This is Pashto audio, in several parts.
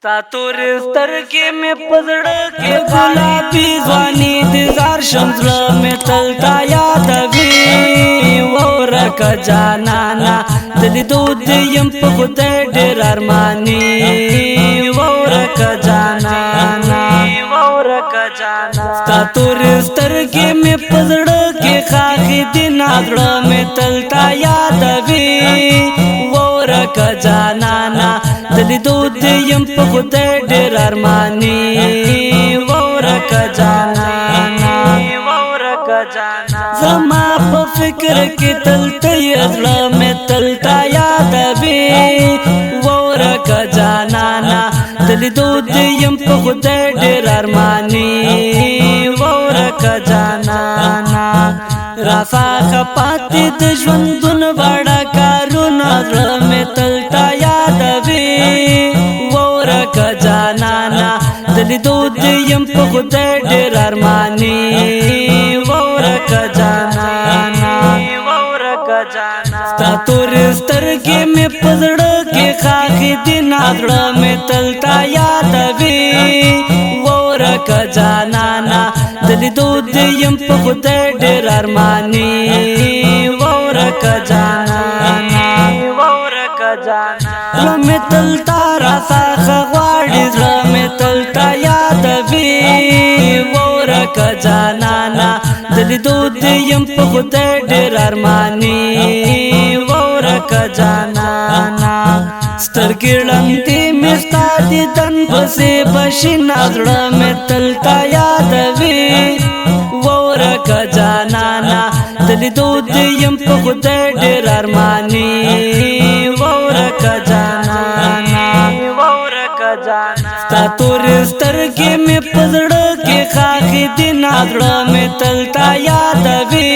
ستا تورې سترګې مې په زړه کې ګلابي ځواني دې زار شم زړه مې تل تا یادوي ورکه جانانا د لیدو دې یم په خدای ډېر ارماني ورکه جانانا ستا تورې سترګې مې په زړه کې ښاغلي دي نا زړه مې تل تا یادوي ورکه جانانا د لیدو دې یم په خدای ډېر ارماني ورکه جانانا زما په فکر کې تل ته یې زړه مې تل تا یادوي ورکه جانانا د لیدو دې یم په خدای ډېر ارماني ورکه جانانا راڅخه پاتې د ژوندون وړه کارونه زړه مې تل تا یادوي ورکه جانانا د لیدو دې یم په خدای ډېر ارماني ورکه جانانا ستا تورې سترګې مې په زړه کې ښاغلي دي نا زړه مې تل تا یادوي ورکه جانانا د لیدو دې یم په خدای ډېر ارماني ورکه جانانا زړه مې تل تا راڅخه غواړي زړه مې تل تا یادوي ورکه جانانا د لیدو دې یم په خدای ډېر ارماني ورکه جانانا سترګې ړندې مې ستا دیدن پسې بشینه زړه مې تل تا یادوي ورکه جانانا د لیدو دې یم په خدای ډېر ارماني ورکه جانانا ستا تورې سترګې مې په زړه کې ښاغلي دي نا زړه مې تل تا یادوي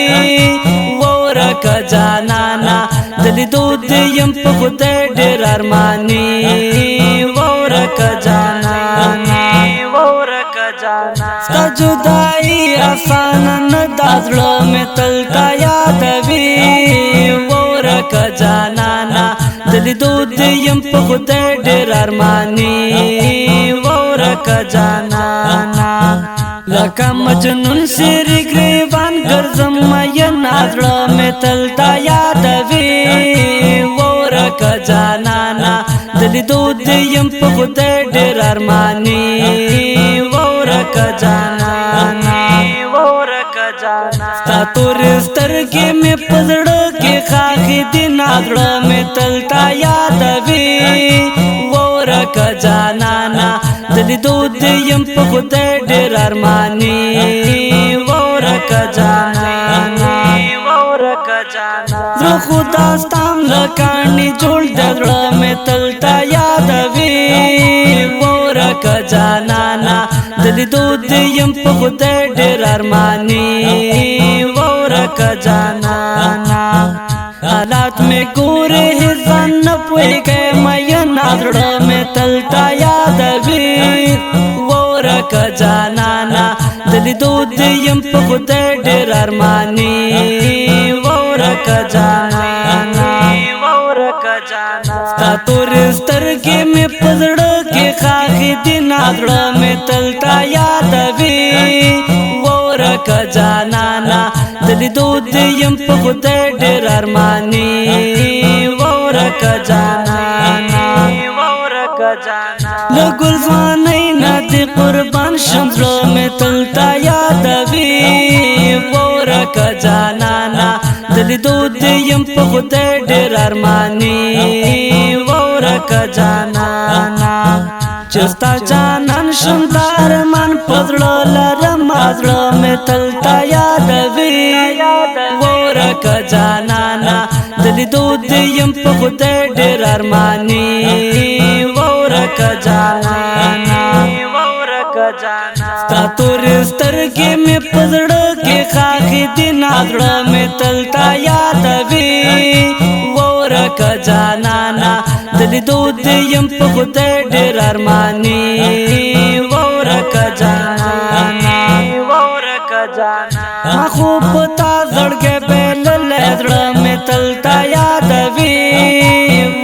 ورکه جانانا د لیدو دې یم په خدای ډېر ارماني ورکه جانانا ستا جدایي اسانه نه ده زړه مې تل تا یادوي ورکه جانانا د لیدو دې یم په خدای ډېر ارماني ورکه جانانا لکه مجنون سری ګریوان ګرځم مینا زړه مې تل تا یادوي ورکه جانانا د لیدو دې یم په خدای ډېر ارماني ورکه جانانا ستا تورې سترګې مې په زړه کې ښاغلي دي نا زړه مې تل تا یادوي ورکه جانانا د لیدو دې یم په خدای ډېر ارماني ورکه جانانا زړه خو داستان له کاڼي جوړ دی زړه مې تل تا یادوي ورکه جانانا د لیدو دې یم په خدای ډېر ارماني ورکه جانانا حالات مې ګورې ځان نه پوهېږې مینا زړه مې تل تا یادوي ورکه جانانا د لیدو دې یم په خدای ډېر ارماني ورکه جانانا ستا تورې سترګې مې په زړه کې ښاغلي دي نا زړه مې تل تا یادوي ورکه جانانا د لیدو دې یم په خدای ډېر ارماني ورکه جانانا له ګل ځوانۍ نه دې قربان شم زړه مې تل تا یادوي ورکه جانانا د لیدو دې یم په خدای ډېر ارماني ورکه جانانا چې ستا جانان شم د ارمان په زړه لرم زړه مې تل تا یادوي ورکه جانانا د لیدو دې یم په خدای ډېر ارماني ورکه جانانا ستا تورې سترګې مې په زړه کې ښاغلي دي نا زړه مې تل تا یادوي ورکه جانانا د لیدو دې یم په خدای ډېر ارماني ورکه جانانا ما خو په تا زړګی بایللی زړه مې تل تا یادوي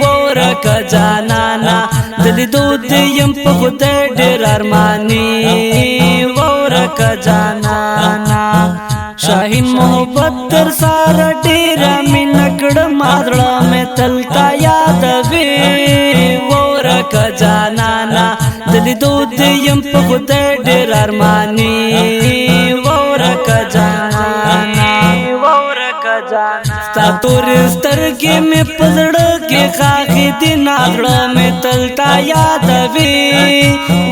ورکه جانانا د دود یم په خدای ډېر ارمانی وورک جانانا شاهین محبت در سره ډېر مینه کړم زړه مې تل تا یادوي وورک جانانا دلی دود یم په خدای ډېر ارمانی وورک جانانا ستا تور سترګې مې په زړه کې ښاغلي دي زړه مې تل تا یادوي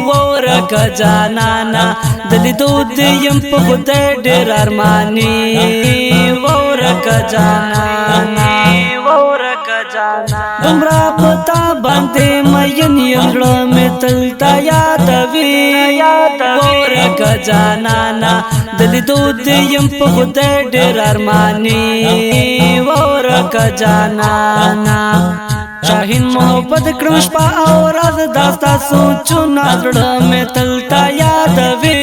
وورک جانانا دلی دود یم په خدای ډېر ارمانی وورک جانانا دومره پتا باندې مین یم زړه مې تل تا یادوي وورک جانانا دلی دود یم په خدای ډېر ارمانی وورک جانانا شاهین محبت کړم شپه او ورځ داستا سوچونه زړه مې تل تا یادوي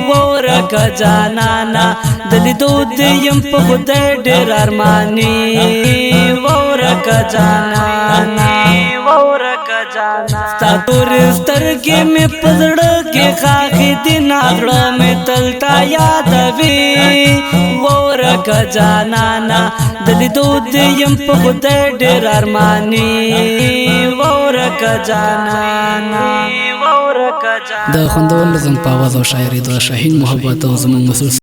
وورک جانانا دلی دود یم په خدای ډېر ارمانی وورک جانانا ستا تور سترګې مې په زړه کې ښاغلي دي زړه مې تل تا یادوي وورک جانانا دلی دود یم په خدای ډېر ارمانی وورک جانانا د خوندور نظم په آواز او شاعري د شاهین محبت او زموږ مسؤل